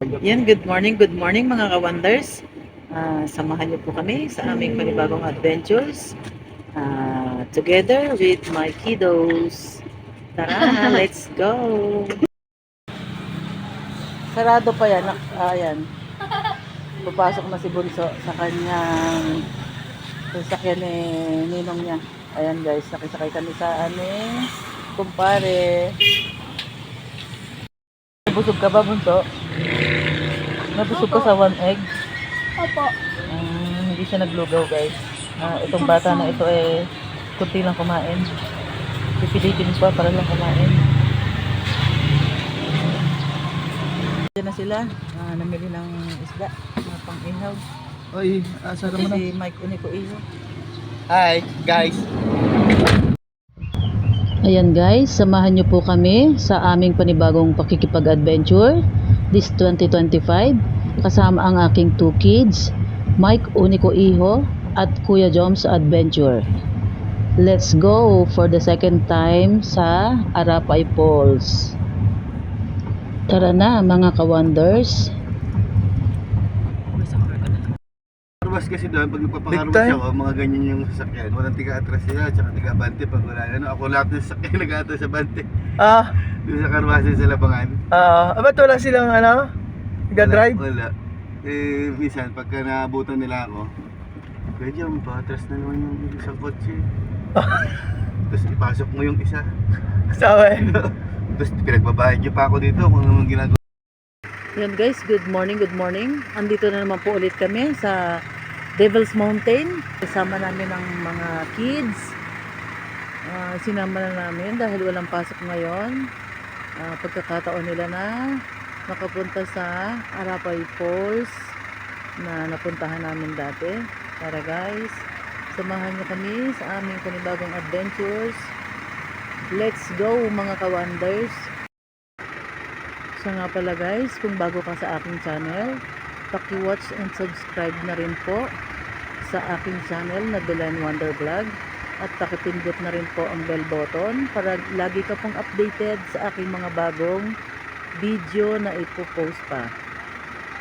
Yan, good morning mga ka-wonders. Samahan niyo po kami sa aming panibagong adventures. Together with my kiddos. Tara, let's go! Sarado pa yan. Ayan. Papasok na si Bunso sa kanyang sasakyan ni Ninong niya. Ayan guys, nakisakay kami sa aming kumpare. Nabusog ka ba, Bunso? Nabusog ka sa one egg? Opo. Hindi siya naglugaw guys. Itong bata na ito kunti lang kumain. Pipilitin pa para lang kumain. Diyan na sila. Namili ng isda. Pang-ihaw. Oy, asa naman Si Mike Unico Iho. Hi, guys. Ayan guys, samahan niyo po kami sa aming panibagong pakikipag-adventure this 2025. Kasama ang aking 2 kids, Mike Unico Iho at Kuya Joms Adventure. Let's go for the second time sa Arapay Falls. Tara na mga ka-wonders. Carwash kasi doon, pag Big nagpapakarwash time. ako, mga ganyan yung sasakyan. Walang tiga-atras sila, tsaka tiga-bante pag wala. Ako lahat ng sasakyan nag-atras sa bante. Ah, Doon sa carwash sa Labangan. ba't wala silang nag-drive? Wala. Minsan, pagka naabutan nila ako, kaya dyan, patras na naman yung isang kotse. Tapos ipasok mo yung isa. Sabi. Tapos pinagbabayad nyo pa ako dito kung anong ginagawa. Yan guys, good morning, good morning. Andito na naman po ulit kami sa Devil's Mountain. Kasama namin ang mga kids. Sinama na namin dahil walang pasok ngayon. Pagkakataon nila na makapunta sa Arapay Falls na napuntahan namin dati. Tara guys, samahan niyo kami sa aming panibagong adventures. Let's go mga ka-wonders. So nga pala guys, kung bago ka sa aking channel, paki-watch and subscribe na rin po sa aking channel na Belen Wonder Vlog at pakipindot na rin po ang bell button para lagi ka pong updated sa aking mga bagong video na ipopost pa.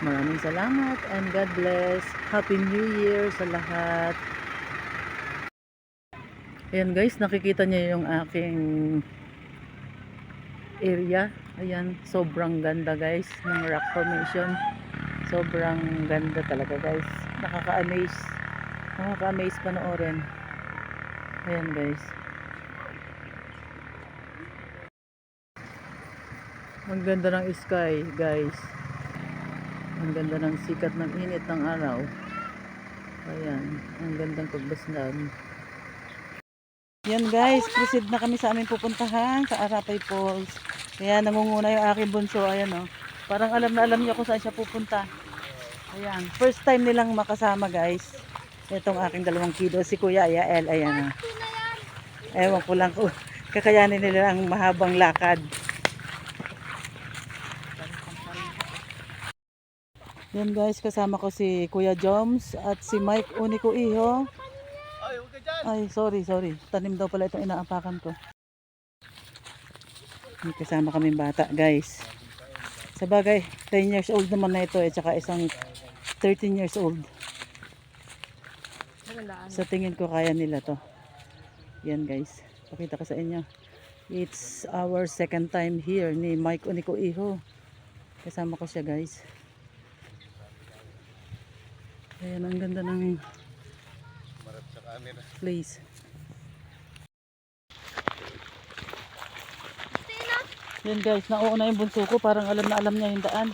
Maraming salamat and God bless. Happy New Year sa lahat. Ayan guys, nakikita niyo yung aking area. Ayan, sobrang ganda guys ng rock formation. Sobrang ganda talaga guys. Nakaka-amaze. Nakaka-amaze panoorin. Ayan guys. Ang ganda ng sky guys. Ang ganda ng sikat ng init ng araw. Ayan, ang gandang pagbasdan. Yan guys, proceed na kami sa aming pupuntahan sa Arapay Falls. Ayan, nangunguna yung aking bunso. Ayan o. Parang alam na alam niya kung saan siya pupunta. Ayan, first time nilang makasama guys. Itong aking dalawang kiddo, si Kuya Yael. Ayan o. Ewan ko lang kung kakayanin nila ang mahabang lakad. Yan guys, kasama ko si Kuya Joms at si Mike Unico Iho. Ay, sorry. Tanim daw pala itong inaapakan ko. May kasama kaming bata, guys. Sa bagay, 10 years old naman na ito, tsaka isang 13 years old. Sa tingin ko, kaya nila to. Yan, guys. Pakita ko sa inyo. It's our second time here ni Mike Unico Iho. Kasama ko siya, guys. Ayan, ang ganda ng place. Yan guys, nauuna yung bunso ko, parang alam na alam niya yung daan.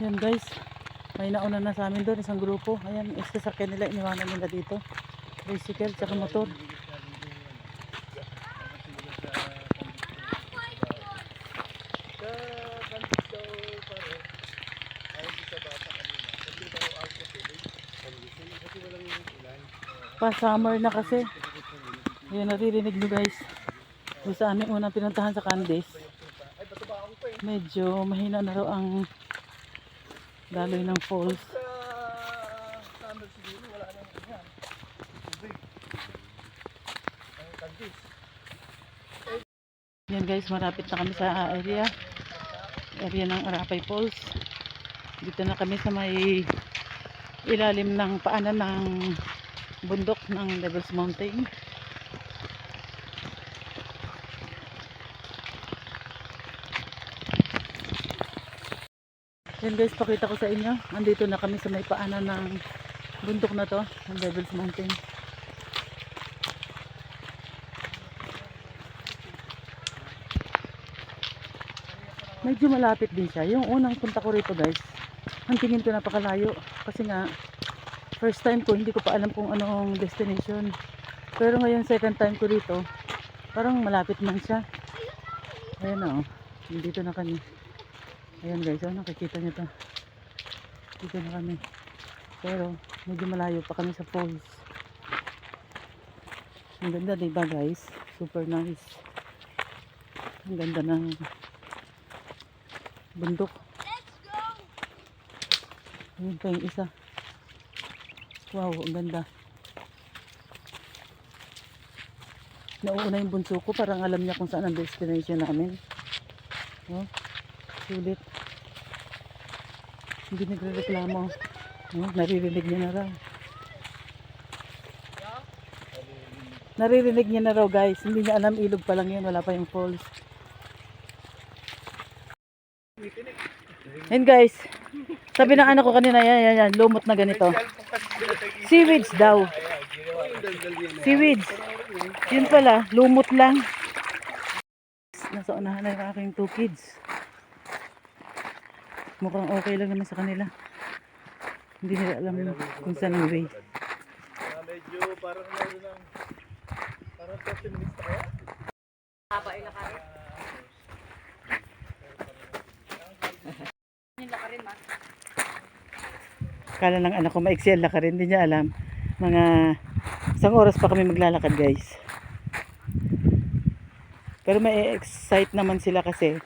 Yan guys, may nauna na sa amin doon, isang grupo. Ayan, sasakyan nila, iniwanan nila dito. Bicycle, tsaka motor. Pa-summer na kasi. Ayan, naririnig nyo guys. Doon sa aming unang pinuntahan sa Candice. Medyo mahina na raw ang daloy ng falls. Yan guys, marapit na kami sa area ng Arapay Falls. Dito na kami sa may ilalim ng paanan ng bundok ng Devil's Mountain. Yan guys, pakita ko sa inyo. Andito na kami sa may paanan ng bundok na to, ng Devil's Mountain. Medyo malapit din siya. Yung unang punta ko rito guys, ang tingin ko napakalayo. Kasi nga, first time ko, hindi ko pa alam kung anong destination. Pero ngayon, second time ko rito, parang malapit man siya. Ayan o, dito na kami. Ayan guys, nakikita nyo to. Dito na kami. Pero, medyo malayo pa kami sa falls. Ang ganda diba guys? Super nice. Ang ganda ng bundok. Ayun pa yung isa. Wow, ang ganda. Nauuna yung bunso ko, parang alam niya kung saan ang destination namin. Oh, sulit. Hindi nagre-reklamo. Oh, naririnig niya na raw. Naririnig niya na raw guys. Hindi niya alam, ilog pa lang yun. Wala pa yung falls. Yan guys. Sabi ng anak ko kanina, yan, lumot na ganito. Seaweeds daw. Seaweeds. Yun pala, lumot lang. Nasa unahan na yung aking 2 kids. Mukhang okay lang naman sa kanila. Hindi nila alam kung saan ang way. Medyo parang meron ng parang 30 minutes na kaya? Haba yung lakarin. Yung lakarin, ma. Kala ng anak ko maiksi ang lakarin. Hindi niya alam. Mga isang oras pa kami maglalakad guys. Pero may excite naman sila kasi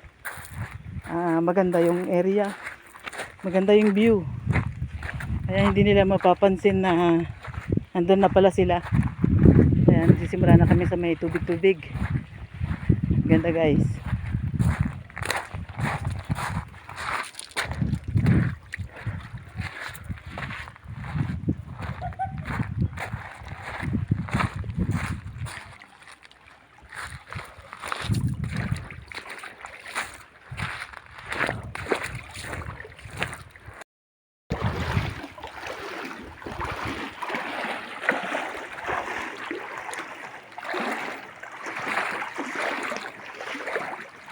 maganda yung area. Maganda yung view. Kaya hindi nila mapapansin na andun na pala sila. Ayan, sisimula na kami sa may tubig-tubig. Ganda guys.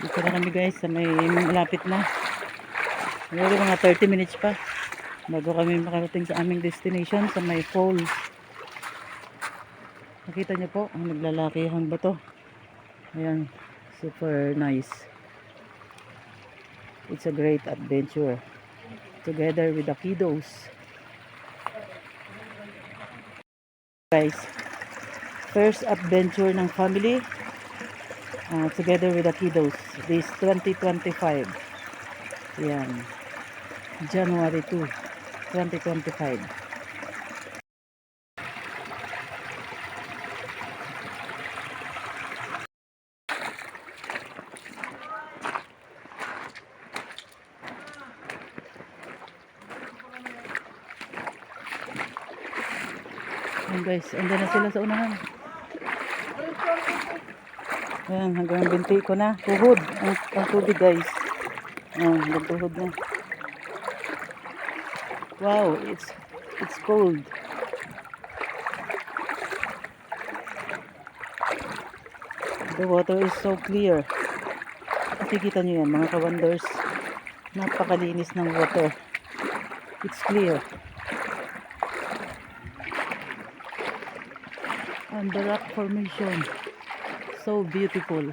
Dito na kami guys sa may malapit na. Siguro mga 30 minutes pa bago kami makarating sa aming destination sa may falls. Nakita niyo po ang naglalakihang bato. Ayan, super nice. It's a great adventure together with the kiddos. Guys, first adventure ng family together with the kiddos this 2025. Yan, January 2, 2025. Yan guys, andun na sila sa unahan. Ayan, hanggang binti ko na. Tuhod. Ang tubig guys. Hanggang tuhod na. Wow, it's cold. The water is so clear. Nakikita nyo yan mga ka-wonders. Napakalinis ng water. It's clear. And the rock formation. So beautiful.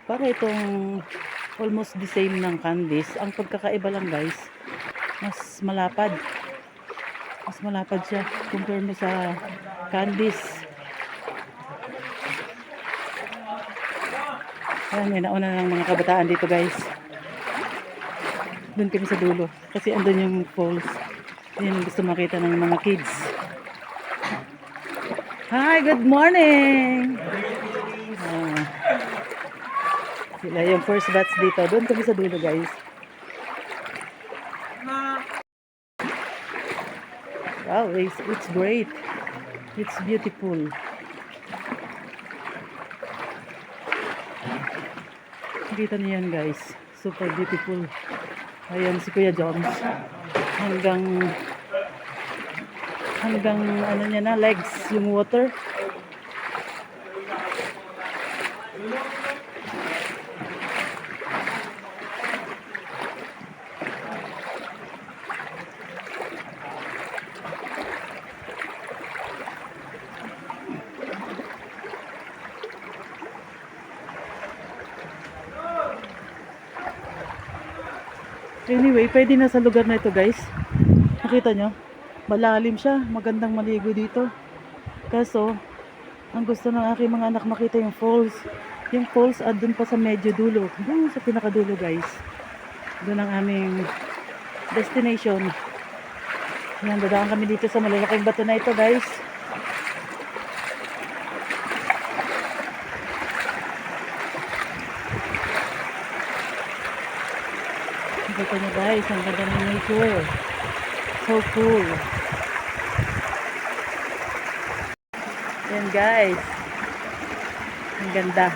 Para itong almost the same ng Candice. Ang pagkakaiba lang guys, mas malapad. Mas malapad siya compare mo sa Candice. Ayan, may nauna ng mga kabataan dito guys. Doon kami sa dulo. Kasi andun yung falls. Yan yung gusto makita ng mga kids. Hi, good morning! Ah, sila yung first batch dito. Doon kami sa dulo, guys. Wow, it's great. It's beautiful. Kita niyo yan, guys. Super beautiful. Ayan si Kuya Jones. Hanggang ano niya na, legs yung water. Anyway, pwede na sa lugar na ito, guys. Nakita nyo? Malalim siya. Magandang maligo dito. Kaso, ang gusto ng aking mga anak makita yung falls. Yung falls at dun pa sa medyo dulo. Doon sa pinakadulo, guys. Doon ang aming destination. Yan, dadaan kami dito sa malalaking bato na ito, guys. Nakita nyo, guys, ang ganda ng nature. So cool. Yan, guys. Ang ganda.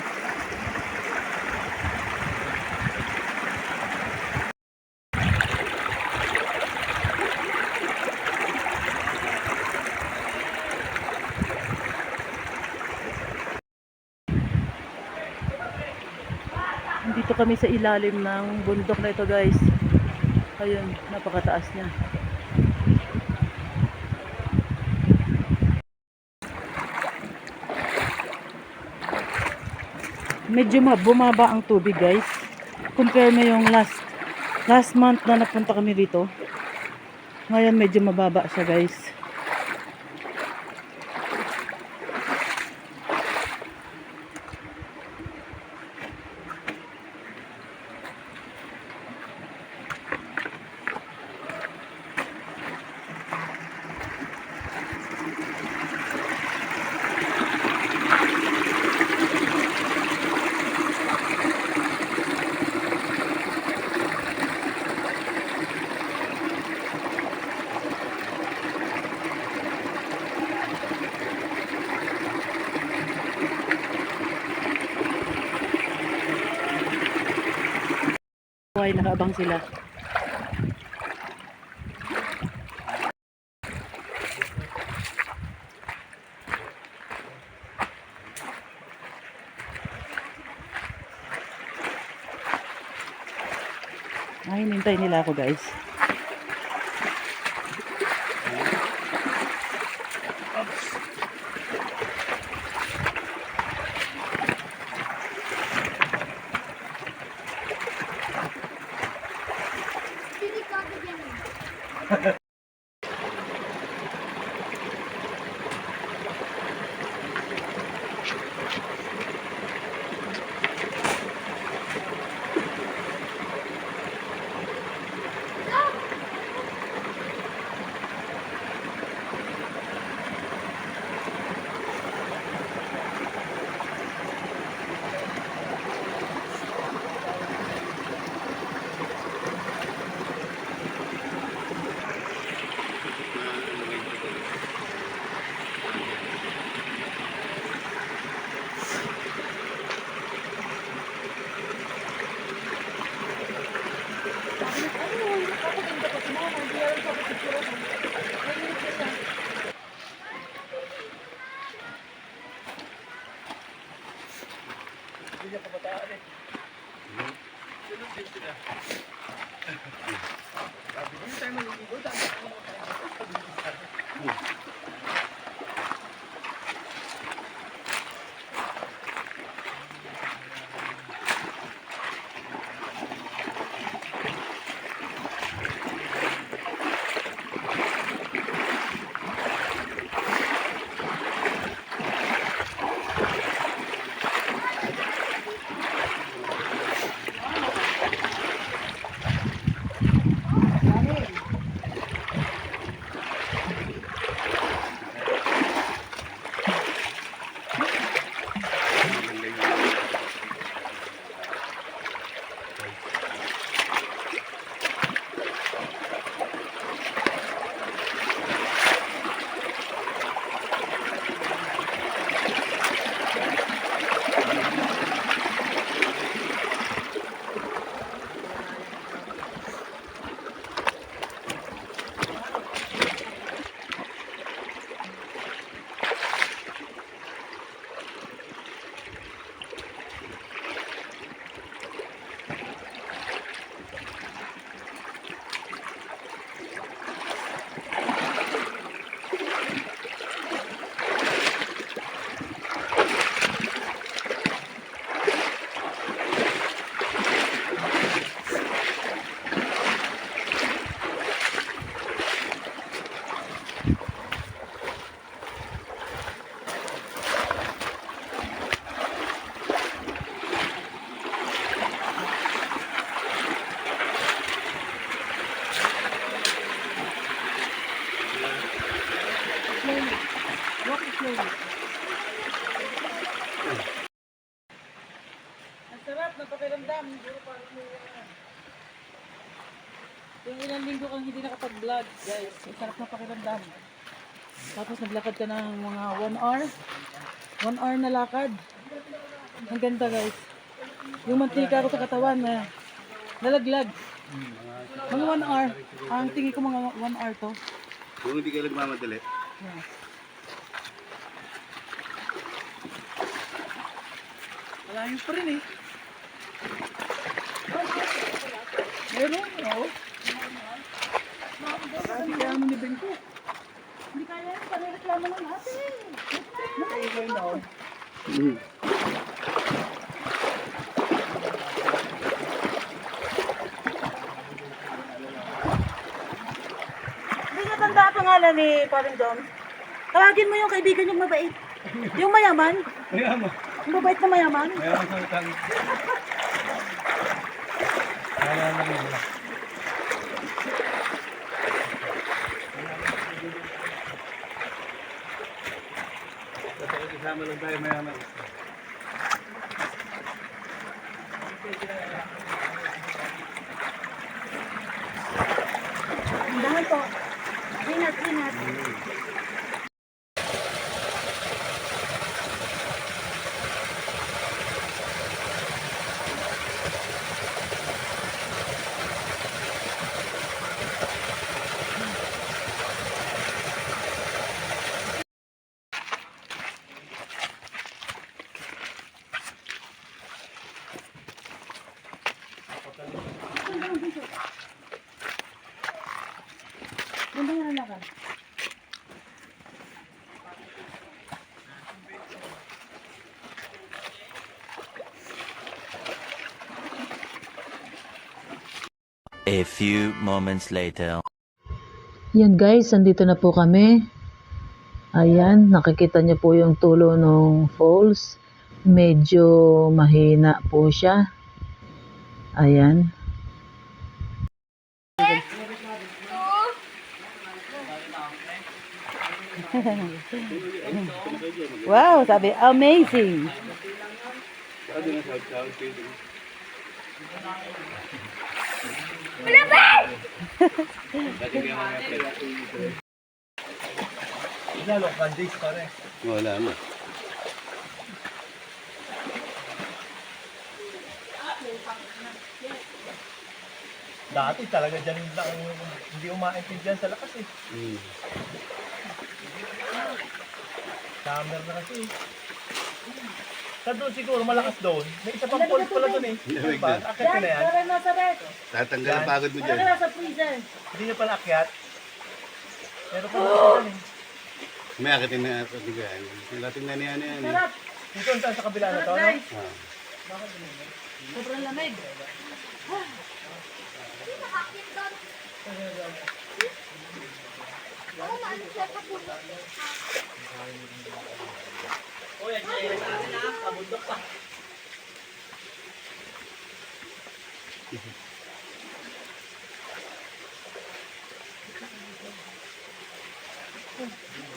Dito kami sa ilalim ng bundok na ito, guys. Ayun, napakataas niya. Medyo bumaba ang tubig, guys. Compare mo yung last month na napunta kami dito. Ngayon medyo mababa siya, guys. Ay, nakaabang sila. Ay, hinintay nila ako, guys. Kung ilang linggo kang hindi nakapag-vlog, guys, ang sarap na pakiramdam. Tapos naglakad ka ng mga 1 hour. 1 hour na lakad. Ang ganda, guys. Yung mantika ko sa katawan na nalaglag. Mga 1 hour. Ang tingin ko mga 1 hour to. Kung hindi ka nagmamadali. Yes. Malayo pa rin eh. Meron, oo. Hindi kaya mo nibin ko. Hindi kaya, pare-reklamo ng ate. Nakaiwan na ako. Hindi natanda ang pangalan ni Paring Dom. Tawagin mo yung kaibigan yung mabait. Yung mayaman. Mayaman. Yung mabait na mayaman. Mayaman sa utang. Mayaman yun. Kasama lang tayo mayaman. Dahan po. Ingat, ingat. Ganda nga lakad. A few moments later. Yan guys, andito na po kami. Ayan, nakikita niyo po yung tulo ng falls. Medyo mahina po siya. Ayan. Wow, sabi, amazing. Lalo, candies pare. Wala mo. Dati talaga dyan lang hindi umaintindihan sa lakas eh. Summer na kasi eh. Sa doon siguro malakas doon. May isa pang falls pala doon eh. Diba? Akit ko na yan. Tatanggal ang pagod mo dyan. Hindi nyo pala akyat. Pero pala dyan eh. May akitin na katigaan. Lating na niya na yan. Dito saan sa kabila na to, no? Ah. Sobrang lamig.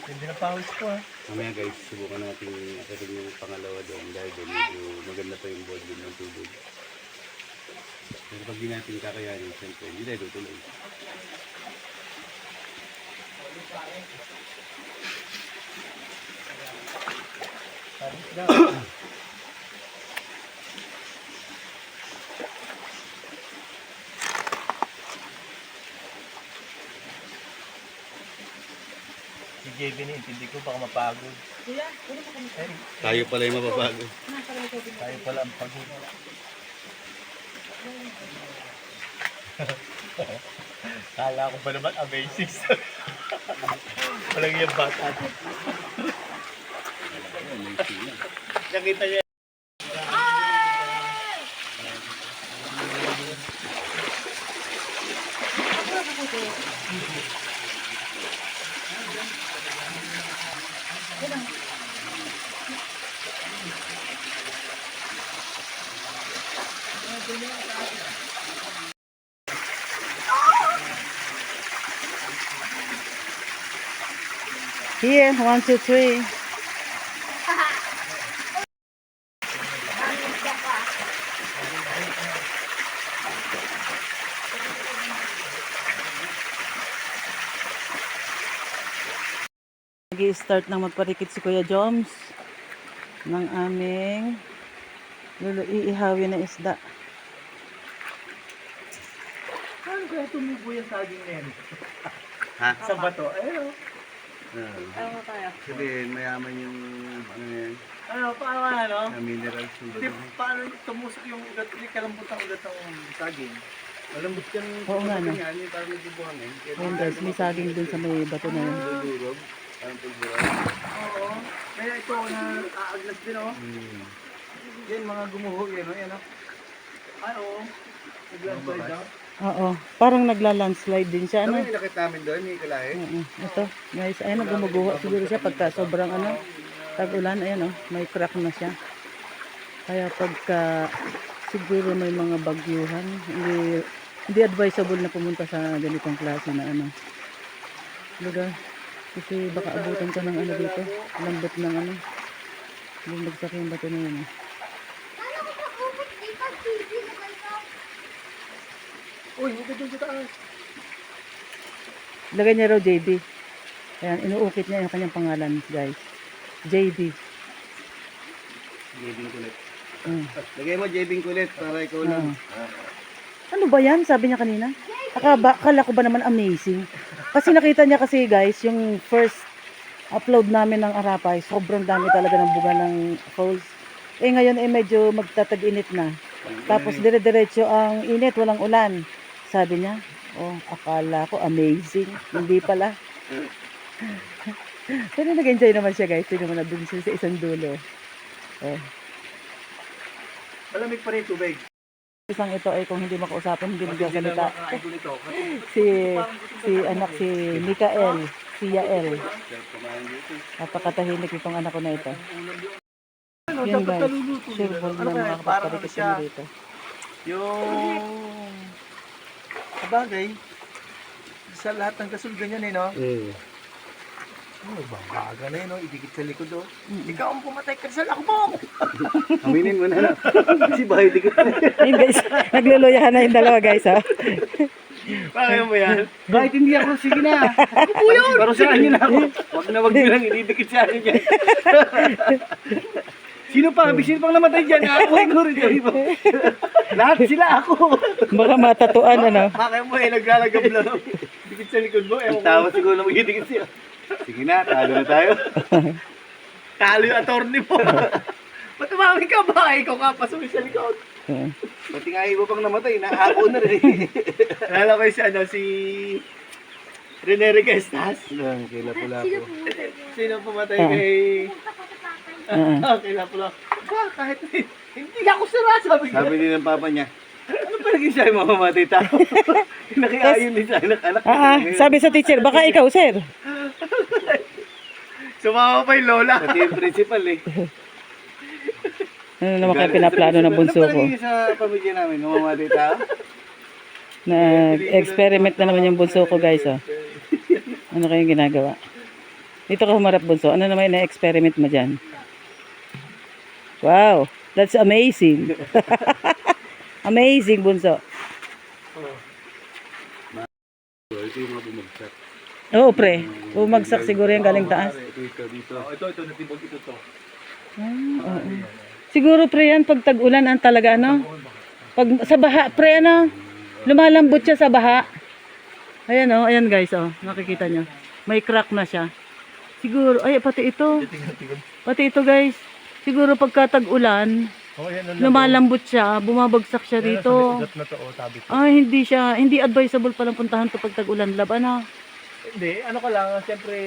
Hindi na pawis ko ah. Mamaya guys, subukan natin akitin yung pangalawa doon dahil doon medyo maganda pa yung volume ng tubig. Pero pag di natin kakayanin, siyempre, hindi tayo tutuloy. Pawis na. Si JB na intindi ko baka mapagod. Kuya, pwede mo kami. Eh, Tayo pala yung mapapagod. tayo pala ang pagod. Kala ko ba naman amazing. Walang yung bata. Nakita niya. Here, 1, 2, 3. Nag-i-start ng magparikit si Kuya Joms ng aming iihawin na isda. Paano kaya tumubo yung saging na yan? Ha? Sa bato. Ayun. Ayaw mo tayo. Sabihin, mayaman yung ano yan, Ano, paano ano? na minerals yung Hindi, bato. paano tumusok yung ugat? Hindi kalambot ang ugat ng saging. Malambot yan. Oo nga, no? Yan, yung parang nagbubuhangin. Ayun guys, may saging dun sa may bato na yun. Dudurog. Parang pulburan. Oo. Kaya ito na aaglas din oh. Yan mga gumuho yan oh. Yan oh. Ay oo. Nag-landslide daw. Oo, parang nagla-landslide din siya, Ano ano? yung nakit namin doon, yung kalahe? Oo, ito, guys, ayan, gumuguha siguro siya pagka sobrang ano, tag-ulan, ayan, oh, may crack na siya. Kaya pagka siguro may mga bagyuhan, hindi advisable na pumunta sa ganitong klase na ano. Lugar. Kasi baka abutan ka ng ano dito, lambot ng ano. Bumagsak yung bato na yun. Uy, huwag ka dun sa taas. Lagay niya raw JB. Ayan, inuukit niya yung kanyang pangalan, guys. JB. Jebing kulit. Mm. Lagay mo Jebing kulit para ikaw lang. Ano ba yan? Sabi niya kanina. Akala ko ba naman amazing? Kasi nakita niya kasi guys, yung first upload namin ng Arapay, sobrang dami talaga ng bunga ng falls. Eh ngayon eh medyo magtatag-init na. Tapos dire-diretso ang init, walang ulan. Sabi niya, oh, akala ko amazing. Hindi pala. Pero nag-enjoy naman siya guys. Tingnan mo na dun siya sa isang dulo. Oh. Malamig pa rin yung tubig. Isang ito ay kung hindi makausapin, hindi Hindi na magsasalita. makakain ko nito. Si anak si Mikael, si Yael. Sarap kumain dito. Napakatahimik itong anak ko na ito. Ano, Yan dapat guys, kaluluto sure nila. ball Ano na kaya, mga parang kapatid siya, kami dito. yung sabagay, sa lahat ng gasol ganyan eh, no? Oh, babaga na yun, no? Idikit sa likod, oh. Ikaw ang pumatay ka sa lakbong! Aminin mo na. Kasi bahay dikit na. Ayun guys, nagluluyahan na yung dalawa guys ha. Bakit mo yan? Bakit hindi ako? Sige na. Ako yun. Pero saan yun ako? Wag nyo lang ididikit sa akin yan. Sino pang namatay dyan? Ako ko rin sabi mo. Lahat sila ako. Baka matatuan ano. Bakit mo eh, naglalagab lang. Dikit sa likod mo, Ang tawa siguro na magidikit siya. Sige na, talo na tayo. talo yung attorney mo. Ba't umami ka ba? Ikaw ka, pasuloy sa likod. Pati nga iba pang namatay, naako na rin. Alam ko si si Rene Regestas. Lang, kay Lapu-Lapu. Sino pumatay kay... kay Lapu-Lapu. Ba, kahit hindi ako sira, sabi ko. Sabi din ng papa niya, ano pa naging siya yung mamamatay tao? Nakiayon din sa anak-anak. Sabi sa teacher, baka ikaw sir. Sumama pa yung lola. Pati yung principal eh. Ano naman kayo pinaplano ng bunso Ano pa ko? naging sa pamilya namin, mamamatay tao? Na-experiment na naman yung bunso ko guys oh. Ano kayong ginagawa? Dito ka humarap bunso. Ano naman yung na-experiment mo dyan? Wow, that's amazing. Amazing bunso. Ito yung mga bumagsak. Oo pre, bumagsak siguro yung galing taas. Dito. Ito, natibog ito to. Oo. Siguro pre yan pag tag-ulan ang talaga ano. Pag sa baha pre ano, lumalambot siya sa baha. Ayan oh, ayan guys oh, nakikita nyo. May crack na siya. Siguro, ay pati ito. Pati ito guys. Siguro pagka tag-ulan, Oh, yan ang lumalambot siya, bumabagsak siya rito. ugat na to, oh, tabi to. Ay, hindi advisable palang puntahan to pag tag-ulan. Laban na. Hindi, ano ka lang, siyempre,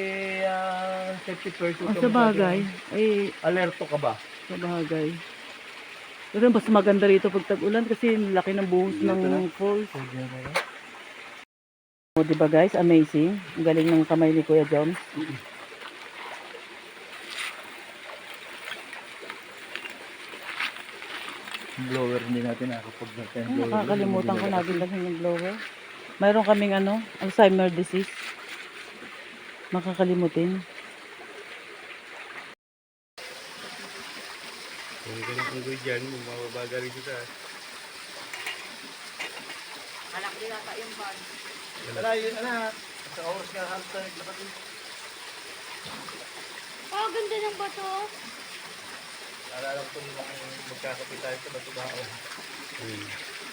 safety first. Sa bagay. Ay, Alerto ka ba? sa bagay. Pero mas maganda rito pag tag-ulan kasi laki ng buhos ng falls. O, diba guys? Amazing. Ang galing ng kamay ni Kuya Joms. Blower, hindi natin nakakapag Nakakalimutan ko lagi lang yung blower. Mayroon kaming ano, Alzheimer disease. Makakalimutin. Kung ganun unggoy dyan, mababaga rin siya. Anak din nata yung van. Wala yun, anak. Sa oras nga halos na naglakad yun. Oh, ganda ng bato. Naalala ko nung magkakapit tayo sa Batubao.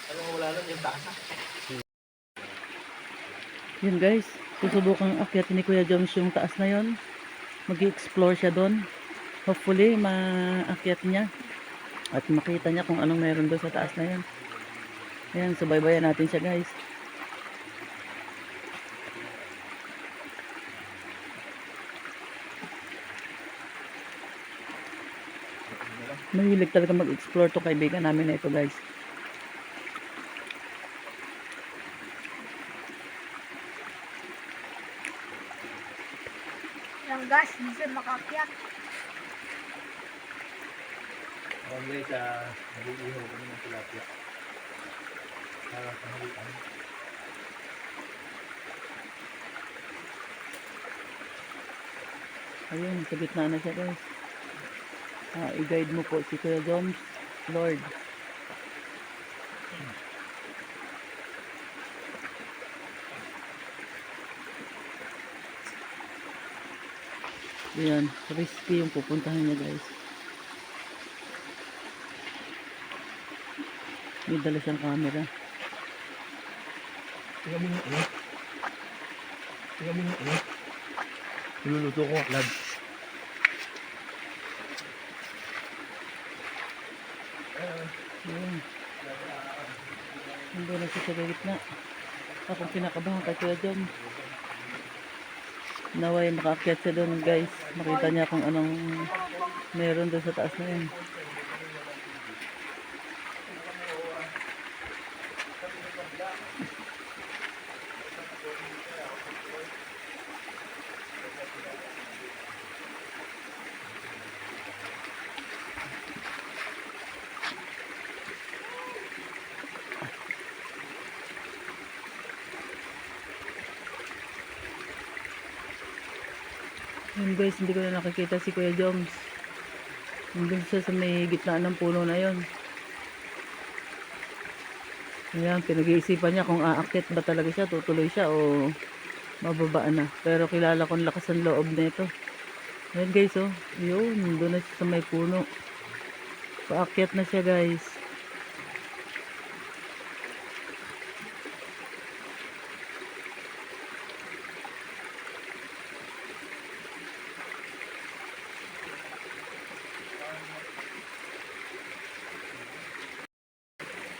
Alam mo, wala lang yung taas. Yun guys, susubukang akyatin ni Kuya Joms yung taas na yon. Mag-explore siya doon. Hopefully, maakyat niya. At makita niya kung anong meron doon sa taas na yun. Ayan, subaybayan natin siya guys. Mahilig talaga mag-explore to kaibigan namin na ito guys. Yung gas, hindi siya makakyat. Guys, nag-iihaw kami ng tilapia. Para panghalian. Ayun, sa gitna na siya guys. I-guide mo po si Kuya Joms, Lord. Ayan, risky yung pupuntahan niya guys. May dala siyang camera. Tingnan mo yung ano. Tingnan mo yung ano. Niluluto ko, lad. Ayan. Nandun na siya sa gitna. Akong kinakabahan kay Kuya Joms. Naway makaakyat siya doon guys. Makita niya kung anong meron doon sa taas na yun. Yun guys, hindi ko na nakikita si Kuya Joms. Nandun siya sa may gitna ng puno na yon. Ayan, pinag-iisipan niya kung aakyat ba talaga siya, tutuloy siya o mababaan na. Pero kilala kong lakas ng loob na ito. Ayan guys, oh. Yun, nandun na siya sa may puno. Paakyat na siya guys.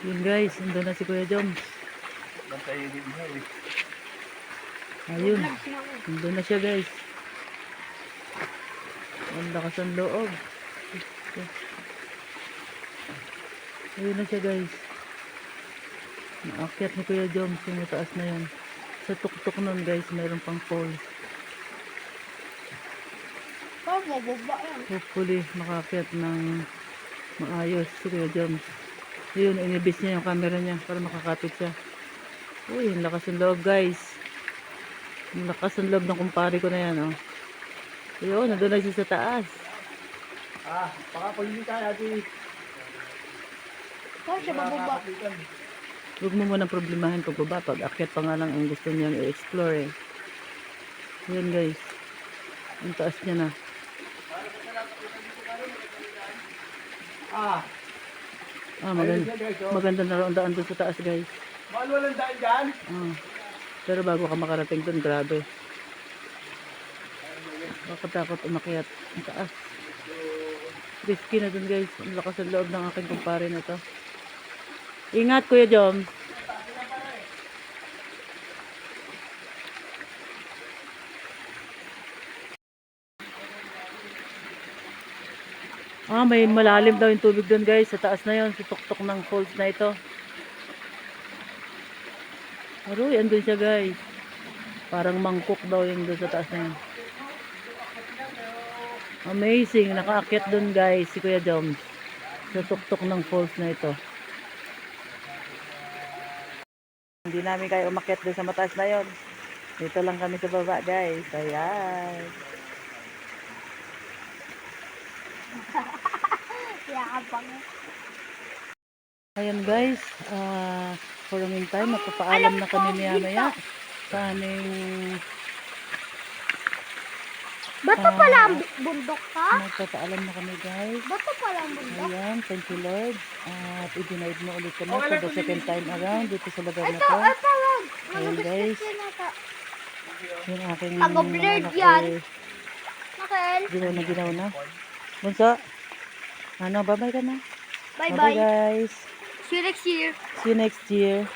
Yun guys, nandun na si Kuya Joms. Bantay yung ihaw eh. Ayun, nandun na siya guys. Ang lakas ng loob. Ayun na siya guys. Naakyat ni Kuya Joms yung mataas na yan. Sa tuktok nun guys, mayroon pang pole. Oh, mababa yan. Hopefully, makaakyat ng maayos si Kuya Joms. Ayun, inibis niya yung camera niya para makakapit siya. Uy, ang lakas ng loob guys. Ang lakas ng loob ng kumpare ko na yan, oh. Ayun, nandun na siya sa taas. Baka pag hindi tayo, ati. Oh, siya mababa. Huwag mo munang problemahin pagbaba. Pag akyat pa nga lang ang gusto niyang i-explore eh. Ayun guys. Ang taas niya na. Maganda na raw ang daan doon sa taas guys. Mahal walang daan dyan? Pero bago ka makarating doon, grabe. Makatakot umakyat. Ang taas. Risky na doon guys. Ang lakas ng loob ng aking kumpare na to. Ingat Kuya Joms. May malalim daw yung tubig doon guys. Sa taas na yon, sa tuktok ng falls na ito. Aroy, andun siya guys. Parang mangkok daw yung doon sa taas na yun. Amazing. Nakaakyat doon guys si Kuya Joms. Sa tuktok ng falls na ito. Hindi namin kayo umakyat doon sa mataas na yon. Dito lang kami sa baba guys. Ayan. Yakapang. Ayan guys, for the meantime, magpapaalam na kami maya-maya sa aming Bato pala ang bundok ka? Magpapaalam na kami guys. Bato pala ang bundok? Ayan, thank you Lord. At i-denied mo ulit kami Okay for lang the kung second lilinis time around dito sa lugar na Ito, to. ito lang. Ayan guys, yung aking Taga-blurred anak yan. eh, Nakel. ginaw na. Bunso, ano, bye-bye ka na. Bye-bye. Guys. See you next year. See you next year.